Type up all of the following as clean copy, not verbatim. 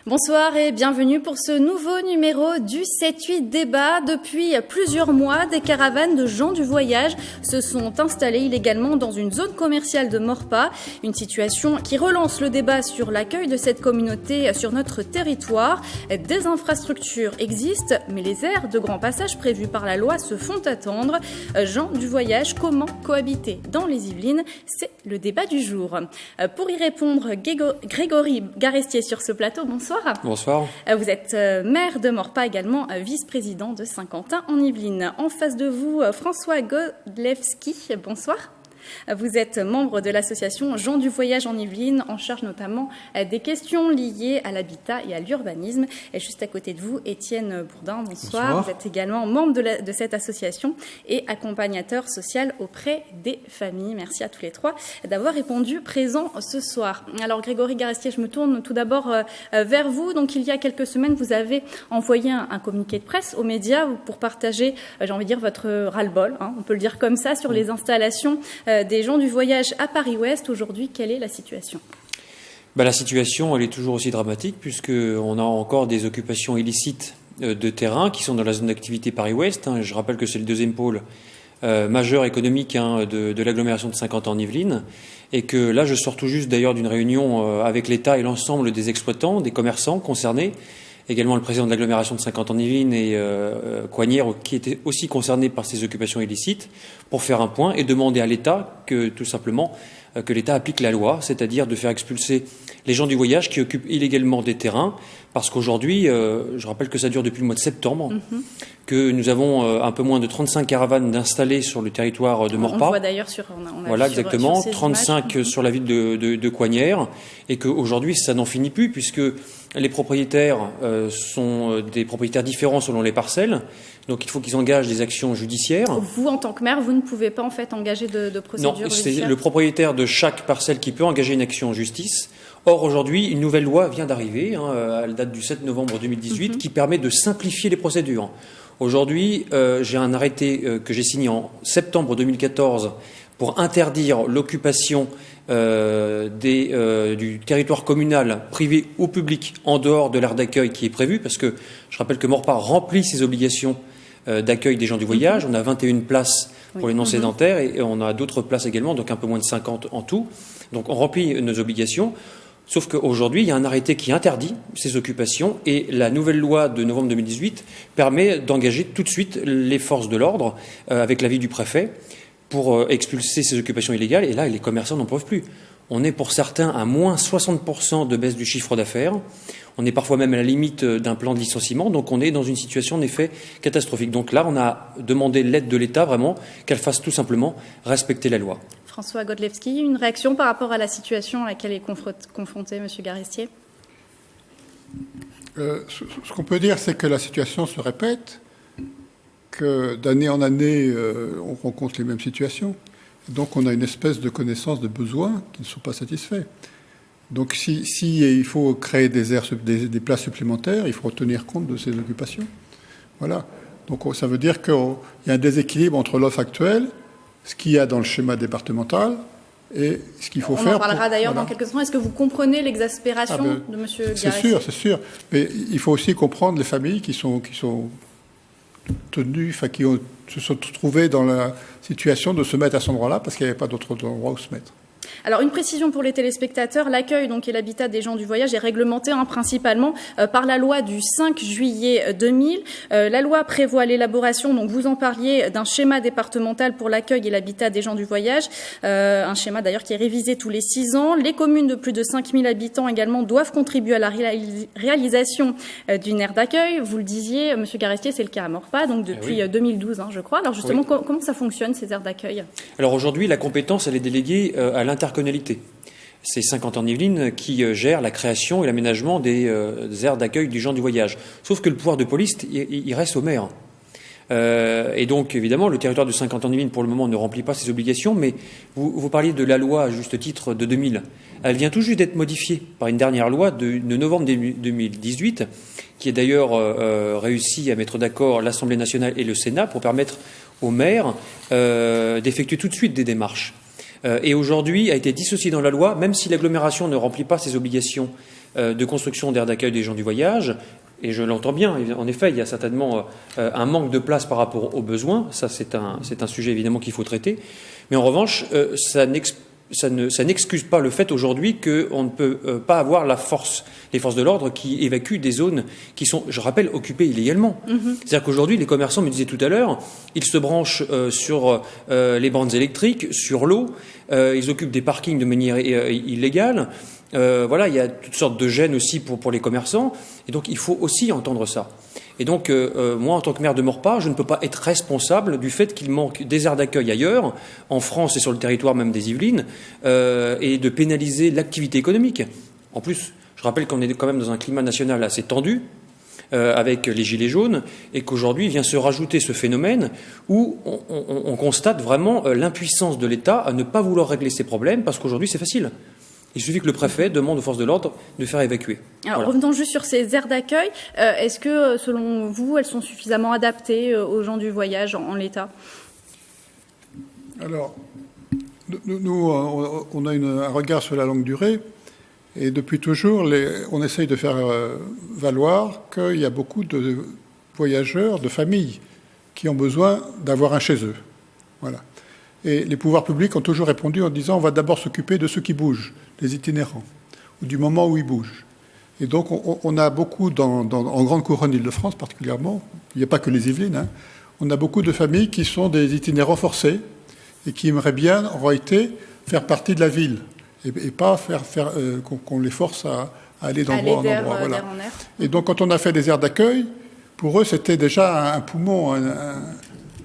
Bonsoir et bienvenue pour ce nouveau numéro du 7-8 débat. Depuis plusieurs mois, des caravanes de gens du voyage se sont installées illégalement dans une zone commerciale de Maurepas. Une situation qui relance le débat sur l'accueil de cette communauté sur notre territoire. Des infrastructures existent, mais les aires de grand passage prévues par la loi se font attendre. Gens du voyage, comment cohabiter dans les Yvelines? C'est le débat du jour. Pour y répondre, Grégory Garestier sur ce plateau, bonsoir. Bonsoir. Vous êtes maire de Maurepas, également vice-président de Saint-Quentin en Yvelines. En face de vous, François Godlewski, bonsoir. Vous êtes membre de l'association Gens du Voyage en Yvelines, en charge notamment des questions liées à l'habitat et à l'urbanisme. Et juste à côté de vous, Étienne Bourdin, bonsoir. Vous êtes également membre de cette association et accompagnateur social auprès des familles. Merci à tous les trois d'avoir répondu présent ce soir. Alors Grégory Garestier, je me tourne tout d'abord vers vous. Donc il y a quelques semaines, vous avez envoyé un communiqué de presse aux médias pour partager, j'ai envie de dire, votre ras-le-bol, on peut le dire comme ça, sur les installations des gens du voyage à Paris-Ouest. Aujourd'hui, quelle est la situation ? La situation, elle est toujours aussi dramatique puisqu'on a encore des occupations illicites de terrain qui sont dans la zone d'activité Paris-Ouest. Je rappelle que c'est le deuxième pôle majeur économique de l'agglomération de Saint-Quentin-en-Yvelines et que là, je sors tout juste d'ailleurs d'une réunion avec l'État et l'ensemble des exploitants, des commerçants concernés, également le président de l'agglomération de Saint-Quentin-en-Yvelines et Coignères, qui était aussi concerné par ces occupations illicites, pour faire un point et demander à l'État que, tout simplement, que l'État applique la loi, c'est-à-dire de faire expulser les gens du voyage qui occupent illégalement des terrains, parce qu'aujourd'hui, je rappelle que ça dure depuis le mois de septembre, que nous avons un peu moins de 35 caravanes d'installées sur le territoire de Maurepas. On voit d'ailleurs sur... Voilà, exactement, sur 35 sur la ville de Coignères, et qu'aujourd'hui, ça n'en finit plus, puisque les propriétaires sont des propriétaires différents selon les parcelles, donc il faut qu'ils engagent des actions judiciaires. Vous, en tant que maire, vous ne pouvez pas en fait engager de procédure judiciaire ? Non, c'est le propriétaire de chaque parcelle qui peut engager une action en justice. Or, aujourd'hui, une nouvelle loi vient d'arriver, elle date du 7 novembre 2018, qui permet de simplifier les procédures. Aujourd'hui, j'ai un arrêté que j'ai signé en septembre 2014 pour interdire l'occupation du territoire communal, privé ou public, en dehors de l'aire d'accueil qui est prévue, parce que je rappelle que Maurepas remplit ses obligations d'accueil des gens du voyage. On a 21 places pour les non-sédentaires et on a d'autres places également, donc un peu moins de 50 en tout. Donc on remplit nos obligations. Sauf qu'aujourd'hui, il y a un arrêté qui interdit ces occupations et la nouvelle loi de novembre 2018 permet d'engager tout de suite les forces de l'ordre avec l'avis du préfet pour expulser ces occupations illégales. Et là, les commerçants n'en peuvent plus. On est pour certains à moins 60% de baisse du chiffre d'affaires. On est parfois même à la limite d'un plan de licenciement. Donc on est dans une situation en effet catastrophique. Donc là, on a demandé l'aide de l'État vraiment, qu'elle fasse tout simplement respecter la loi. François Godlewski, une réaction par rapport à la situation à laquelle est confronté M. Garestier ? Ce qu'on peut dire, c'est que la situation se répète, que d'année en année, on rencontre les mêmes situations. Donc on a une espèce de connaissance de besoins qui ne sont pas satisfaits. Donc si il faut créer des places supplémentaires, il faut tenir compte de ces occupations. Voilà. Donc ça veut dire qu'il y a un déséquilibre entre l'offre actuelle, ce qu'il y a dans le schéma départemental et ce qu'il faut faire. On en parlera d'ailleurs dans quelques instants. Est-ce que vous comprenez l'exaspération de M. Garestier ? C'est sûr. Mais il faut aussi comprendre les familles qui sont tenues, qui se sont trouvées dans la situation de se mettre à cet endroit-là parce qu'il n'y avait pas d'autre endroit où se mettre. Alors, une précision pour les téléspectateurs, l'accueil et l'habitat des gens du voyage est réglementé principalement par la loi du 5 juillet 2000. La loi prévoit l'élaboration, donc vous en parliez, d'un schéma départemental pour l'accueil et l'habitat des gens du voyage, un schéma d'ailleurs qui est révisé tous les 6 ans. Les communes de plus de 5000 habitants également doivent contribuer à la réalisation d'une aire d'accueil. Vous le disiez, M. Garestier, c'est le cas à Maurepas, donc depuis 2012, je crois. Alors justement, comment ça fonctionne, ces aires d'accueil ? Alors aujourd'hui, la compétence, elle est déléguée à l'intercommunalité. C'est Saint-Quentin-en-Yvelines qui gère la création et l'aménagement des aires d'accueil du gens du voyage. Sauf que le pouvoir de police, il reste au maire. Et donc, évidemment, le territoire de Saint-Quentin-en-Yvelines, pour le moment, ne remplit pas ses obligations, mais vous parliez de la loi, à juste titre, de 2000. Elle vient tout juste d'être modifiée par une dernière loi de novembre 2018, qui a d'ailleurs réussi à mettre d'accord l'Assemblée nationale et le Sénat pour permettre aux maires d'effectuer tout de suite des démarches. et aujourd'hui a été dissocié dans la loi, même si l'agglomération ne remplit pas ses obligations de construction d'aires d'accueil des gens du voyage. Et je l'entends bien, en effet, il y a certainement un manque de place par rapport aux besoins. Ça, c'est un sujet évidemment qu'il faut traiter. Mais en revanche, ça n'excuse pas le fait aujourd'hui qu'on ne peut pas avoir les forces de l'ordre qui évacuent des zones qui sont, je rappelle, occupées illégalement. C'est-à-dire qu'aujourd'hui, les commerçants, me disaient tout à l'heure, ils se branchent sur les bandes électriques, sur l'eau, ils occupent des parkings de manière illégale. Voilà, il y a toutes sortes de gênes aussi pour les commerçants, et donc il faut aussi entendre ça. Et donc, moi, en tant que maire de Maurepas, je ne peux pas être responsable du fait qu'il manque des aires d'accueil ailleurs, en France et sur le territoire même des Yvelines, et de pénaliser l'activité économique. En plus, je rappelle qu'on est quand même dans un climat national assez tendu, avec les gilets jaunes, et qu'aujourd'hui vient se rajouter ce phénomène où on constate vraiment l'impuissance de l'État à ne pas vouloir régler ces problèmes, parce qu'aujourd'hui c'est facile. Il suffit que le préfet demande aux forces de l'ordre de faire évacuer. Alors, voilà. Revenons juste sur ces aires d'accueil. Est-ce que, selon vous, elles sont suffisamment adaptées aux gens du voyage en l'état? Alors, nous, on a un regard sur la longue durée, et depuis toujours, on essaye de faire valoir qu'il y a beaucoup de voyageurs, de familles, qui ont besoin d'avoir un chez eux. Voilà. Et les pouvoirs publics ont toujours répondu en disant on va d'abord s'occuper de ceux qui bougent, les itinérants, ou du moment où ils bougent. Et donc on a beaucoup, en grande couronne Île-de-France particulièrement, il n'y a pas que les Yvelines, on a beaucoup de familles qui sont des itinérants forcés et qui aimeraient bien, en réalité, faire partie de la ville et pas qu'on les force à aller d'endroit en endroit. Voilà. Et donc quand on a fait des aires d'accueil, pour eux c'était déjà un poumon,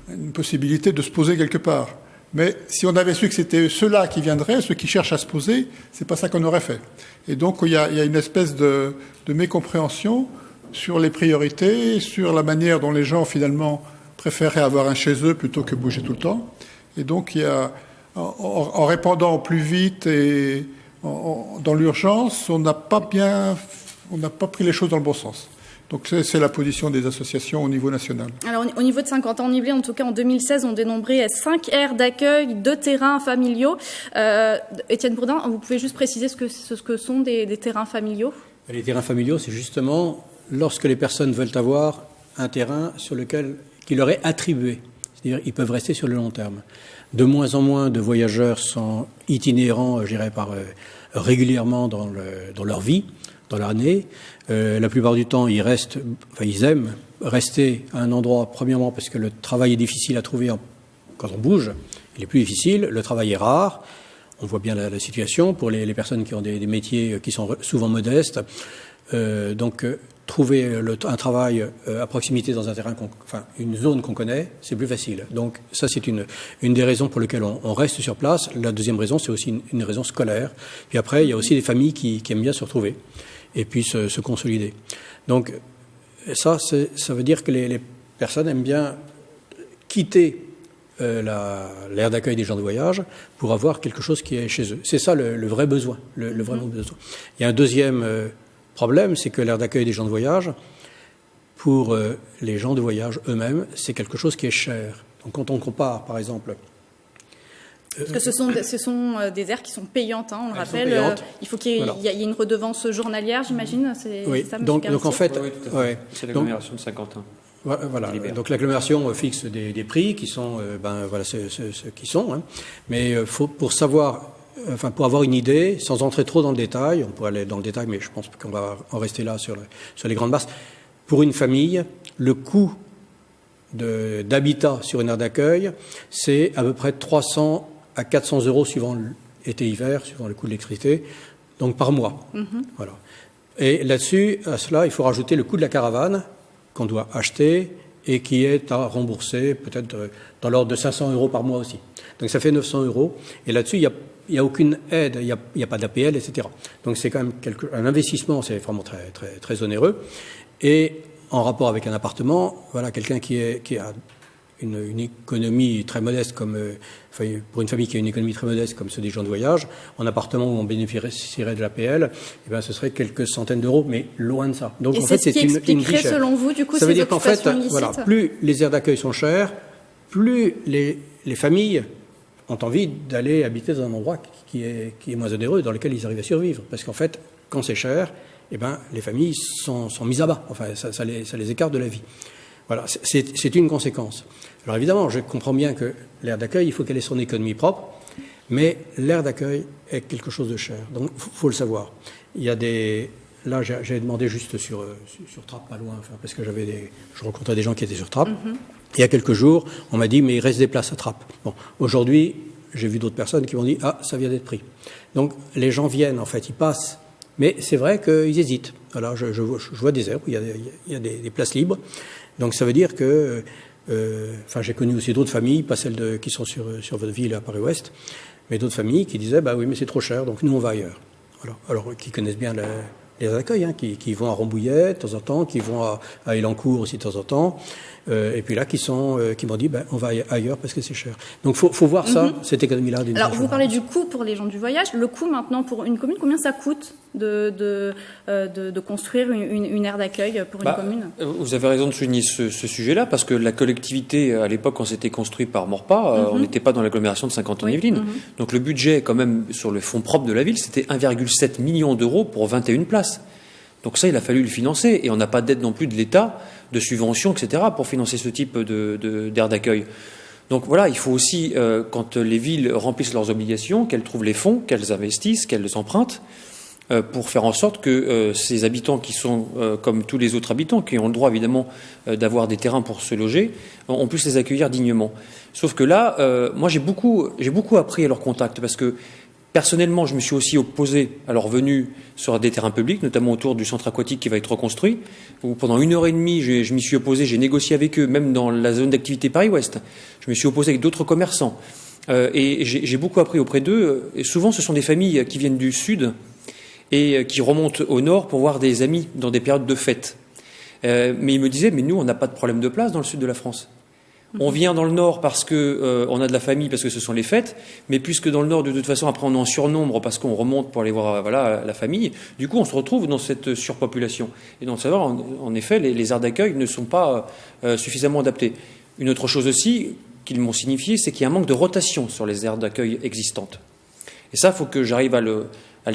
une possibilité de se poser quelque part. Mais si on avait su que c'était ceux-là qui viendraient, ceux qui cherchent à se poser, c'est pas ça qu'on aurait fait. Et donc il y a une espèce de mécompréhension sur les priorités, sur la manière dont les gens finalement préféraient avoir un chez eux plutôt que bouger tout le temps. Et donc il y a, en répondant plus vite et dans l'urgence, on n'a pas pris les choses dans le bon sens. Donc c'est la position des associations au niveau national. Alors au niveau de Saint-Quentin-en-Yvelines, en tout cas en 2016, on dénombrait 5 aires d'accueil, 2 terrains familiaux. Étienne Bourdin, vous pouvez juste préciser ce que sont des terrains familiaux? Les terrains familiaux, c'est justement lorsque les personnes veulent avoir un terrain sur lequel qui leur est attribué. C'est-à-dire qu'ils peuvent rester sur le long terme. De moins en moins de voyageurs sont itinérants, je dirais, régulièrement dans leur vie, dans l'année. La plupart du temps, ils aiment rester à un endroit, premièrement parce que le travail est difficile à trouver quand on bouge. Il est plus difficile, le travail est rare. On voit bien la situation pour les personnes qui ont des métiers qui sont souvent modestes. Donc, trouver un travail à proximité dans un terrain, une zone qu'on connaît, c'est plus facile. Donc, ça, c'est une des raisons pour lesquelles on reste sur place. La deuxième raison, c'est aussi une raison scolaire. Puis après, il y a aussi des familles qui aiment bien se retrouver et puis se consolider. Donc, ça veut dire que les personnes aiment bien quitter l'aire d'accueil des gens de voyage pour avoir quelque chose qui est chez eux. C'est ça le vrai besoin, le vrai besoin. Il y a un deuxième problème, c'est que l'aire d'accueil des gens de voyage, pour les gens de voyage eux-mêmes, c'est quelque chose qui est cher. Donc quand on compare, par exemple... Parce que ce sont des aires qui sont payantes, on le rappelle. Il faut qu'il y ait une redevance journalière, j'imagine. Oui, ça, donc en fait... Oui, c'est l'agglomération de Saint-Quentin. Voilà. Donc l'agglomération fixe des prix qui sont, ceux qui sont. Hein. Mais pour avoir une idée, sans entrer trop dans le détail, on pourrait aller dans le détail, mais je pense qu'on va en rester là sur les grandes masses. Pour une famille, le coût d'habitat sur une aire d'accueil, c'est à peu près 300 à 400 euros suivant été-hiver, suivant le coût de l'électricité, donc par mois. Voilà. Et là-dessus, à cela, il faut rajouter le coût de la caravane qu'on doit acheter et qui est à rembourser peut-être dans l'ordre de 500 euros par mois aussi. Donc ça fait 900 euros. Et là-dessus, il n'y a aucune aide, il n'y a pas d'APL, etc. Donc c'est quand même un investissement, c'est vraiment très, très, très onéreux. Et en rapport avec un appartement, voilà, quelqu'un qui a une économie très modeste, pour une famille qui a une économie très modeste comme ceux des gens de voyage, en appartement où on bénéficierait de l'APL, ce serait quelques centaines d'euros, mais loin de ça. Donc et en fait, c'est une vie chère. Selon vous, du coup, ça veut dire qu'en fait, voilà, plus les aires d'accueil sont chères, plus les familles ont envie d'aller habiter dans un endroit qui est moins onéreux, dans lequel ils arrivent à survivre. Parce qu'en fait, quand c'est cher, eh ben, les familles sont mises à bas. Enfin, ça les écarte de la vie. Voilà, c'est une conséquence. Alors évidemment, je comprends bien que l'aire d'accueil, il faut qu'elle ait son économie propre, mais l'aire d'accueil est quelque chose de cher. Donc, faut le savoir. Il y a des... Là, j'ai demandé juste sur Trappes, pas loin, enfin, parce que je rencontrais des gens qui étaient sur Trappes. Il y a quelques jours, on m'a dit, mais il reste des places à Trappes. Bon, aujourd'hui, j'ai vu d'autres personnes qui m'ont dit, ah, ça vient d'être pris. Donc, les gens viennent, en fait, ils passent. Mais c'est vrai qu'ils hésitent. Alors, je vois des aires où il y a des places libres. Donc, ça veut dire que... Enfin, j'ai connu aussi d'autres familles, pas celles qui sont sur votre ville à Paris-Ouest, mais d'autres familles qui disaient, bah oui, mais c'est trop cher, donc nous, on va ailleurs. Voilà. Alors, qui connaissent bien les accueils, hein, qui vont à Rambouillet de temps en temps, qui vont à Élancourt aussi de temps en temps, et puis là, qui m'ont dit, on va ailleurs parce que c'est cher. Donc, faut voir ça, cette économie-là. Alors, vous parlez du coût pour les gens du voyage. Le coût maintenant pour une commune, combien ça coûte de construire une aire d'accueil pour une commune? Vous avez raison de souligner ce sujet-là, parce que la collectivité, à l'époque, quand c'était construit par Maurepas, on n'était pas dans l'agglomération de Saint-Quentin-en-Yvelines. Donc le budget, quand même, sur le fonds propre de la ville, c'était 1,7 million d'euros pour 21 places. Donc ça, il a fallu le financer. Et on n'a pas d'aide non plus de l'État, de subventions, etc., pour financer ce type d'aire d'accueil. Donc voilà, il faut aussi, quand les villes remplissent leurs obligations, qu'elles trouvent les fonds, qu'elles investissent, qu'elles empruntent, pour faire en sorte que ces habitants qui sont comme tous les autres habitants, qui ont le droit évidemment d'avoir des terrains pour se loger, on puisse les accueillir dignement. Sauf que là, moi j'ai beaucoup appris à leur contact, parce que personnellement je me suis aussi opposé à leur venue sur des terrains publics, notamment autour du centre aquatique qui va être reconstruit, où pendant 1h30 je m'y suis opposé, j'ai négocié avec eux, même dans la zone d'activité Paris-Ouest. Je me suis opposé avec d'autres commerçants. Et j'ai beaucoup appris auprès d'eux. Et souvent ce sont des familles qui viennent du sud, et qui remontent au nord pour voir des amis dans des périodes de fête. Mais ils me disaient, mais nous, on n'a pas de problème de place dans le sud de la France. On vient dans le nord parce que on a de la famille, parce que ce sont les fêtes, mais puisque dans le nord, de toute façon, après, on est en surnombre parce qu'on remonte pour aller voir la famille, du coup, on se retrouve dans cette surpopulation. Et donc, savoir, en effet, les aires d'accueil ne sont pas suffisamment adaptées. Une autre chose aussi qu'ils m'ont signifié, c'est qu'il y a un manque de rotation sur les aires d'accueil existantes. Et ça, il faut que j'arrive à le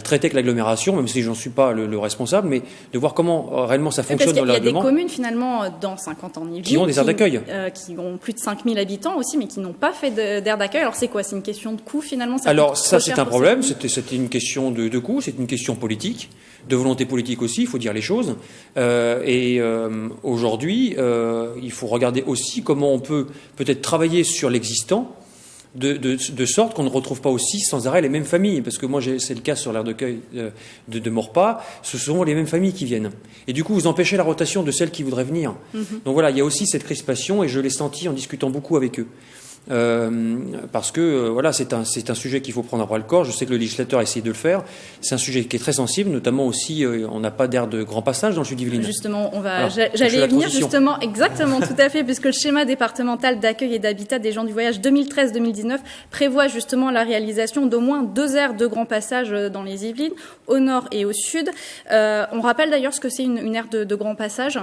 traiter avec l'agglomération, même si je n'en suis pas le responsable, mais de voir comment réellement ça fonctionne dans le règlement. Il y a des communes, finalement, dans Saint-Quentin-en-Yvelines, qui ont des aires d'accueil. Qui ont plus de 5000 habitants aussi, mais qui n'ont pas fait d'aire d'accueil. Alors, c'est quoi? C'est une question de coût, finalement? Alors, ça, c'est un problème. C'était une question de coût, c'est une question politique, de volonté politique aussi, il faut dire les choses. Aujourd'hui, il faut regarder aussi comment on peut peut-être travailler sur l'existant, de sorte qu'on ne retrouve pas aussi sans arrêt les mêmes familles. Parce que moi, c'est le cas sur l'aire d'accueil de Maurepas, ce sont les mêmes familles qui viennent. Et du coup, vous empêchez la rotation de celles qui voudraient venir. Donc voilà, il y a aussi cette crispation, et je l'ai senti en discutant beaucoup avec eux. Parce que voilà, c'est un sujet qu'il faut prendre à bras le corps. Je sais que le législateur a essayé de le faire. C'est un sujet qui est très sensible, notamment aussi on n'a pas d'aire de grand passage dans le sud d'Yvelines. Justement, j'allais y venir justement, exactement, tout à fait, puisque le schéma départemental d'accueil et d'habitat des gens du voyage 2013-2019 prévoit justement la réalisation d'au moins 2 aires de grand passage dans les Yvelines, au nord et au sud. On rappelle d'ailleurs ce que c'est une aire de grand passage.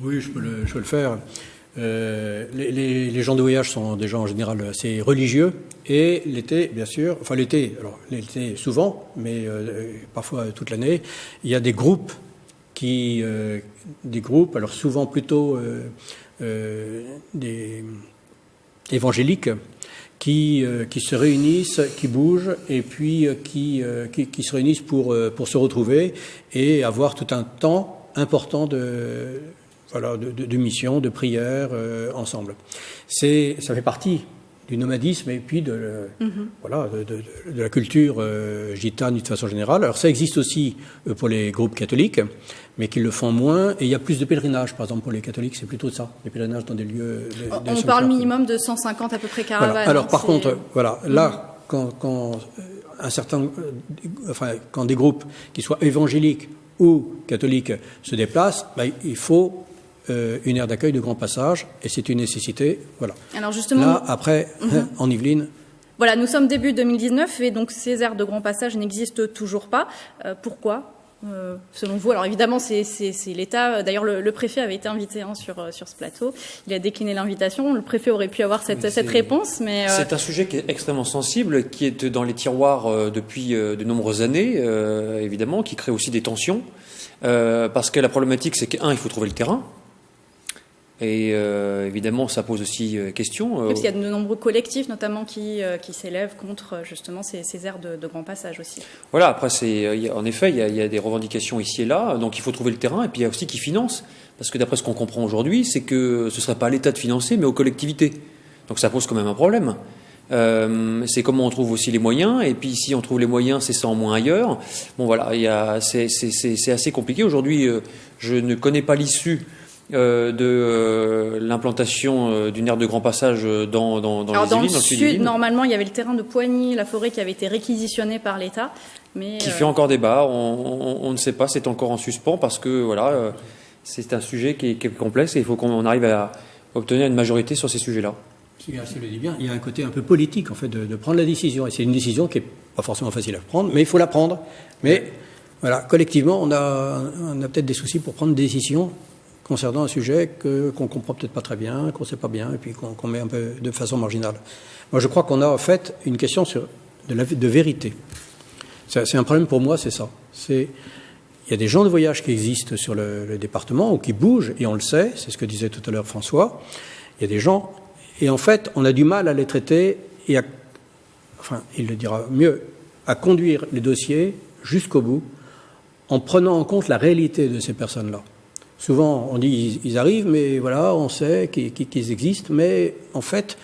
Oui, je peux le faire. Les gens de voyage sont des gens en général assez religieux, et l'été, bien sûr, enfin l'été souvent, mais parfois toute l'année, il y a des groupes alors souvent plutôt des évangéliques qui se réunissent, qui bougent, et puis qui se réunissent pour se retrouver et avoir tout un temps important de mission, de prière ensemble. Ça fait partie du nomadisme et puis de la culture gitane de façon générale. Alors ça existe aussi pour les groupes catholiques, mais qui le font moins. Et il y a plus de pèlerinages, par exemple pour les catholiques, c'est plutôt ça, des pèlerinages dans des lieux. On parle minimum de 150 à peu près caravanes. Voilà. Alors par contre, là, quand des groupes qui soient évangéliques ou catholiques se déplacent, il faut une aire d'accueil de grand passage, et c'est une nécessité. Voilà. Alors justement, là, après, en Yvelines. Voilà, nous sommes début 2019, et donc ces aires de grand passage n'existent toujours pas. Pourquoi ? selon vous? Alors évidemment, c'est l'État. D'ailleurs, le préfet avait été invité sur ce plateau. Il a décliné l'invitation. Le préfet aurait pu avoir cette réponse, mais c'est un sujet qui est extrêmement sensible, qui est dans les tiroirs depuis de nombreuses années, évidemment, qui crée aussi des tensions, parce que la problématique, c'est il faut trouver le terrain. Et évidemment, ça pose aussi question. Parce qu'il y a de nombreux collectifs, notamment, qui s'élèvent contre justement ces aires de grand passage aussi. Voilà, après, en effet, il y a des revendications ici et là, donc il faut trouver le terrain, et puis il y a aussi qui finance. Parce que d'après ce qu'on comprend aujourd'hui, c'est que ce ne serait pas à l'État de financer, mais aux collectivités. Donc ça pose quand même un problème. C'est comment on trouve aussi les moyens, et puis si on trouve les moyens, c'est ça en moins ailleurs. Bon voilà, c'est assez compliqué. Aujourd'hui, je ne connais pas l'issue de l'implantation d'une aire de grand passage dans le sud. Normalement, il y avait le terrain de Poigny, la forêt qui avait été réquisitionné par l'État, mais qui fait encore débat. On ne sait pas, c'est encore en suspens parce que voilà, c'est un sujet qui est complexe et il faut qu'on arrive à obtenir une majorité sur ces sujets-là. Je le dis bien, il y a un côté un peu politique en fait de prendre la décision, et c'est une décision qui est pas forcément facile à prendre, mais il faut la prendre. Mais voilà, collectivement, on a peut-être des soucis pour prendre des décisions concernant un sujet qu'on comprend peut-être pas très bien, qu'on sait pas bien, et puis qu'on met un peu de façon marginale. Moi, je crois qu'on a en fait une question de vérité. C'est un problème pour moi, c'est ça. Il y a des gens de voyage qui existent sur le département ou qui bougent, et on le sait, c'est ce que disait tout à l'heure François. Il y a des gens, et en fait, on a du mal à les traiter et il le dira mieux, à conduire les dossiers jusqu'au bout en prenant en compte la réalité de ces personnes-là. Souvent, on dit ils arrivent, mais voilà, on sait qu'ils existent, mais en fait,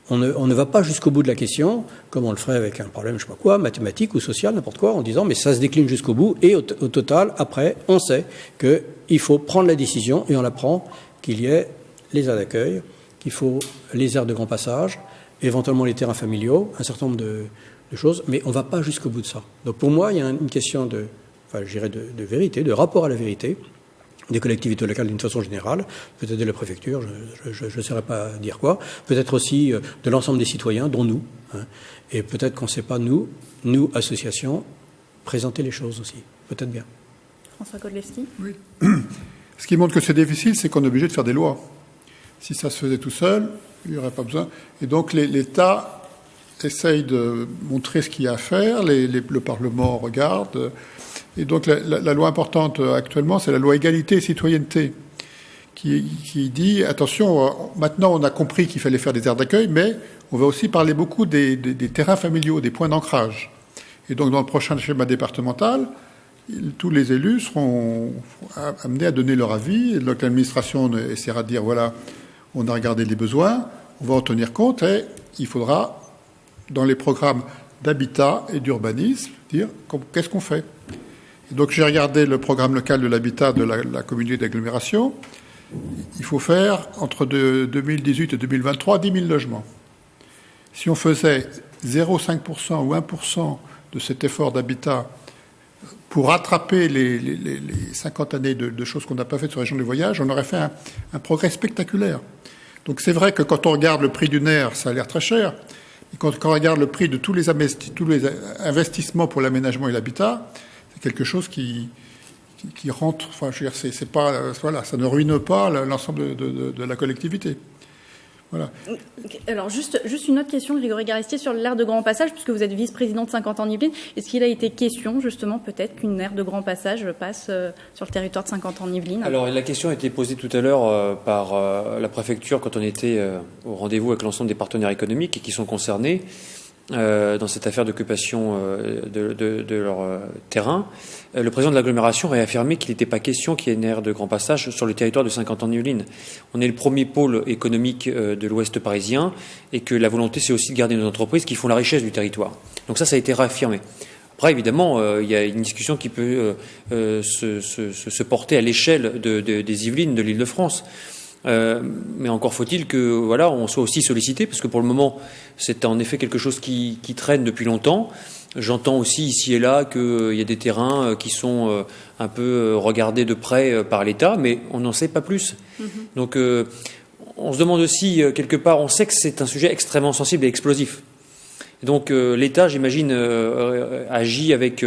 on ne va pas jusqu'au bout de la question, comme on le ferait avec un problème, je sais pas quoi, mathématique ou social, n'importe quoi, en disant mais ça se décline jusqu'au bout, et au total, après, on sait qu'il faut prendre la décision, et on la prend, qu'il y ait les aires d'accueil, qu'il faut les aires de grand passage, éventuellement les terrains familiaux, un certain nombre de choses, mais on ne va pas jusqu'au bout de ça. Donc pour moi, il y a une question de vérité, de rapport à la vérité, des collectivités locales d'une façon générale, peut-être de la préfecture, je ne saurais pas dire quoi, peut-être aussi de l'ensemble des citoyens, dont nous, et peut-être qu'on ne sait pas, nous, associations, présenter les choses aussi, peut-être bien. François Godlewski. Oui. Ce qui montre que c'est difficile, c'est qu'on est obligé de faire des lois. Si ça se faisait tout seul, il n'y aurait pas besoin. Et donc l'État essaye de montrer ce qu'il y a à faire, le Parlement regarde. Et donc la loi importante actuellement, c'est la loi égalité et citoyenneté, qui dit, attention, maintenant on a compris qu'il fallait faire des aires d'accueil, mais on va aussi parler beaucoup des terrains familiaux, des points d'ancrage. Et donc dans le prochain schéma départemental, tous les élus seront amenés à donner leur avis. Et donc l'administration essaiera de dire, voilà, on a regardé les besoins, on va en tenir compte, et il faudra, dans les programmes d'habitat et d'urbanisme, dire qu'est-ce qu'on fait. Et donc j'ai regardé le programme local de l'habitat de la communauté d'agglomération. Il faut faire, entre 2018 et 2023, 10 000 logements. Si on faisait 0,5% ou 1% de cet effort d'habitat pour rattraper les 50 années de choses qu'on n'a pas faites sur la région du voyage, on aurait fait un progrès spectaculaire. Donc c'est vrai que quand on regarde le prix d'une aire, ça a l'air très cher. Et quand on regarde le prix de tous les investissements pour l'aménagement et l'habitat, c'est quelque chose qui rentre. Enfin, je veux dire, c'est pas, voilà, ça ne ruine pas l'ensemble de la collectivité. Voilà. Alors, juste une autre question, Grégory Garestier, sur l'aire de grand passage, puisque vous êtes vice-président de 50 ans en Yvelines. Est-ce qu'il a été question, justement, peut-être qu'une aire de grand passage passe sur le territoire de 50 ans en Yvelines? Alors, la question a été posée tout à l'heure par la préfecture quand on était au rendez-vous avec l'ensemble des partenaires économiques et qui sont concernés dans cette affaire d'occupation de leur terrain. Le président de l'agglomération a réaffirmé qu'il n'était pas question qu'il y ait une aire de grand passage sur le territoire de 50 ans en Yvelines. On est le premier pôle économique de l'ouest parisien et que la volonté, c'est aussi de garder nos entreprises qui font la richesse du territoire. Donc ça a été réaffirmé. Après, évidemment, il y a une discussion qui peut se porter à l'échelle des Yvelines, de l'Île-de-France. Mais encore faut-il que voilà, on soit aussi sollicité, parce que pour le moment, c'est en effet quelque chose qui traîne depuis longtemps. J'entends aussi ici et là qu'il y a des terrains qui sont un peu regardés de près par l'État, mais on n'en sait pas plus. Donc on se demande aussi, quelque part, on sait que c'est un sujet extrêmement sensible et explosif. Donc l'État, j'imagine, agit avec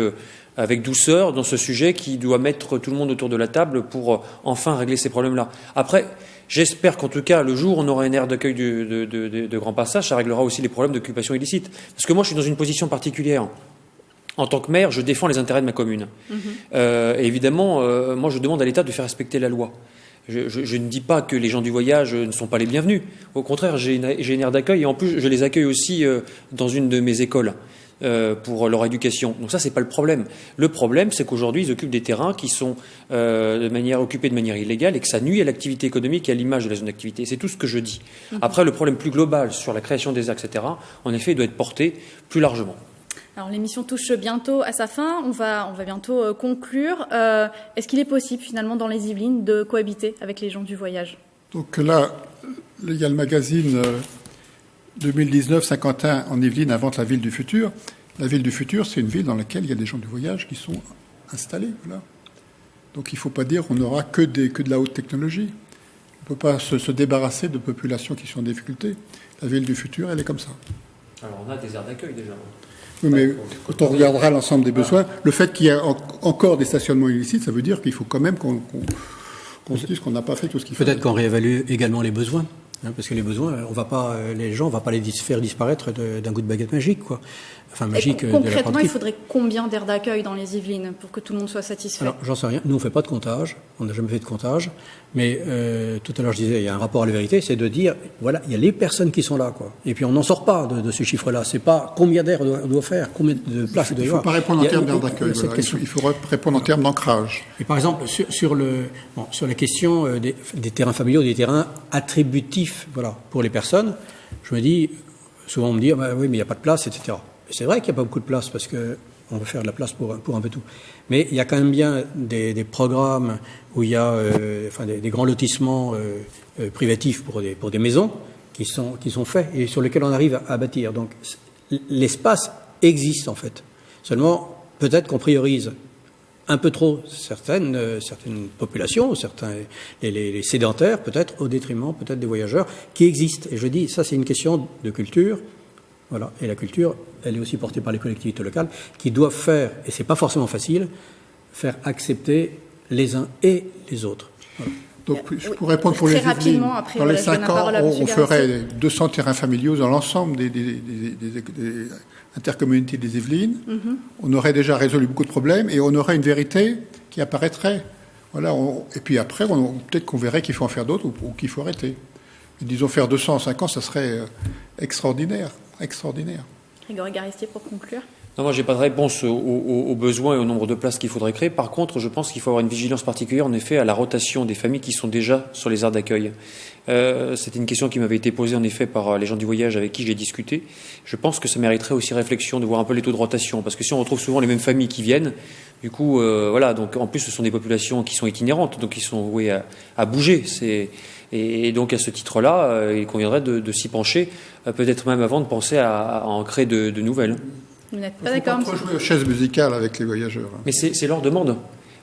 avec douceur dans ce sujet qui doit mettre tout le monde autour de la table pour enfin régler ces problèmes-là. Après, j'espère qu'en tout cas, le jour où on aura une aire d'accueil de grand passage, ça réglera aussi les problèmes d'occupation illicite. Parce que moi, je suis dans une position particulière. En tant que maire, je défends les intérêts de ma commune. Et évidemment, moi, je demande à l'État de faire respecter la loi. Je ne dis pas que les gens du voyage ne sont pas les bienvenus. Au contraire, j'ai une aire d'accueil et en plus, je les accueille aussi dans une de mes écoles pour leur éducation. Donc ça, c'est pas le problème. Le problème, c'est qu'aujourd'hui, ils occupent des terrains qui sont occupés de manière illégale et que ça nuit à l'activité économique et à l'image de la zone d'activité. C'est tout ce que je dis. Après, le problème plus global sur la création des aires, etc., en effet, il doit être porté plus largement. Alors l'émission touche bientôt à sa fin, on va bientôt conclure. Est-ce qu'il est possible finalement dans les Yvelines de cohabiter avec les gens du voyage? Donc là, il y a le magazine 2019, Saint-Quentin en Yvelines invente la ville du futur. La ville du futur, c'est une ville dans laquelle il y a des gens du voyage qui sont installés. Voilà. Donc il ne faut pas dire qu'on n'aura que de la haute technologie. On ne peut pas se débarrasser de populations qui sont en difficulté. La ville du futur, elle est comme ça. Alors on a des aires d'accueil déjà. Oui, mais quand on regardera l'ensemble des besoins, le fait qu'il y a encore des stationnements illicites, ça veut dire qu'il faut quand même qu'on se dise qu'on n'a pas fait tout ce qu'il faut. Peut-être qu'on réévalue également les besoins, parce que les besoins, les gens, on ne va pas les faire disparaître d'un coup de baguette magique, quoi. Enfin, magique. Concrètement, il faudrait combien d'aires d'accueil dans les Yvelines pour que tout le monde soit satisfait? Alors, j'en sais rien. Nous, on ne fait pas de comptage. On n'a jamais fait de comptage. Mais tout à l'heure, je disais, il y a un rapport à la vérité, c'est de dire, voilà, il y a les personnes qui sont là, quoi. Et puis, on n'en sort pas de ce chiffre-là. C'est pas combien d'aires on doit faire, combien de places il doit y avoir. Il ne faut pas répondre en termes d'aires d'accueil. Voilà. Il faut répondre en termes d'ancrage. Et par exemple, sur la question des terrains familiaux, des terrains attributifs, voilà, pour les personnes, je me dis, souvent on me dit, oui, mais il n'y a pas de place, etc. C'est vrai qu'il n'y a pas beaucoup de place parce qu'on veut faire de la place pour un peu tout. Mais il y a quand même bien des programmes où il y a des grands lotissements privatifs pour des maisons qui sont faits et sur lesquels on arrive à bâtir. Donc l'espace existe en fait. Seulement, peut-être qu'on priorise un peu trop certaines populations, les sédentaires peut-être, au détriment peut-être des voyageurs qui existent. Et je dis, ça c'est une question de culture. Voilà. Et la culture, elle est aussi portée par les collectivités locales qui doivent faire, et c'est pas forcément facile, faire accepter les uns et les autres. Voilà. Donc, pour répondre pour les Yvelines, dans les 5 ans, on ferait 200 terrains familiaux dans l'ensemble des intercommunautés des Yvelines. On aurait déjà résolu beaucoup de problèmes et on aurait une vérité qui apparaîtrait. Voilà. Et puis après, peut-être qu'on verrait qu'il faut en faire d'autres ou qu'il faut arrêter. Et disons, faire 200 en 5 ans, ça serait extraordinaire. Extraordinaire. Grégory Garistier, pour conclure. Non, moi, je n'ai pas de réponse aux besoins et au nombre de places qu'il faudrait créer. Par contre, je pense qu'il faut avoir une vigilance particulière, en effet, à la rotation des familles qui sont déjà sur les aires d'accueil. C'était une question qui m'avait été posée, en effet, par les gens du voyage avec qui j'ai discuté. Je pense que ça mériterait aussi réflexion de voir un peu les taux de rotation. Parce que si on retrouve souvent les mêmes familles qui viennent, du coup, voilà. Donc, en plus, ce sont des populations qui sont itinérantes, donc qui sont vouées à bouger. Et donc, à ce titre-là, il conviendrait de s'y pencher, peut-être même avant de penser à en créer de nouvelles. Vous n'êtes pas d'accord, monsieur ? Il faut pas jouer aux chaises musicales avec les voyageurs. Mais c'est leur demande.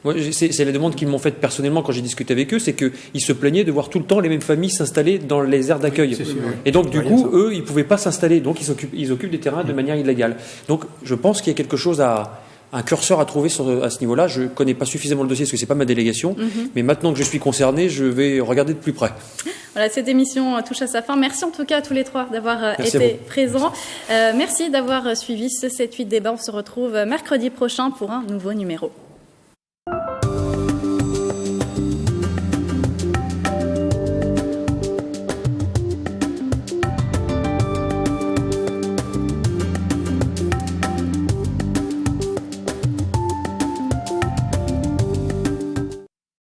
Moi, c'est la demande qu'ils m'ont faite personnellement quand j'ai discuté avec eux, c'est qu'ils se plaignaient de voir tout le temps les mêmes familles s'installer dans les aires d'accueil. Oui, et donc, du coup, eux, ils ne pouvaient pas s'installer. Donc, ils occupent des terrains de manière illégale. Donc, je pense qu'il y a quelque chose un curseur à trouver à ce niveau-là. Je ne connais pas suffisamment le dossier parce que ce n'est pas ma délégation. Mais maintenant que je suis concerné, je vais regarder de plus près. Voilà, cette émission touche à sa fin. Merci en tout cas à tous les trois d'avoir été présents. Merci d'avoir suivi ce 7-8 débat. On se retrouve mercredi prochain pour un nouveau numéro.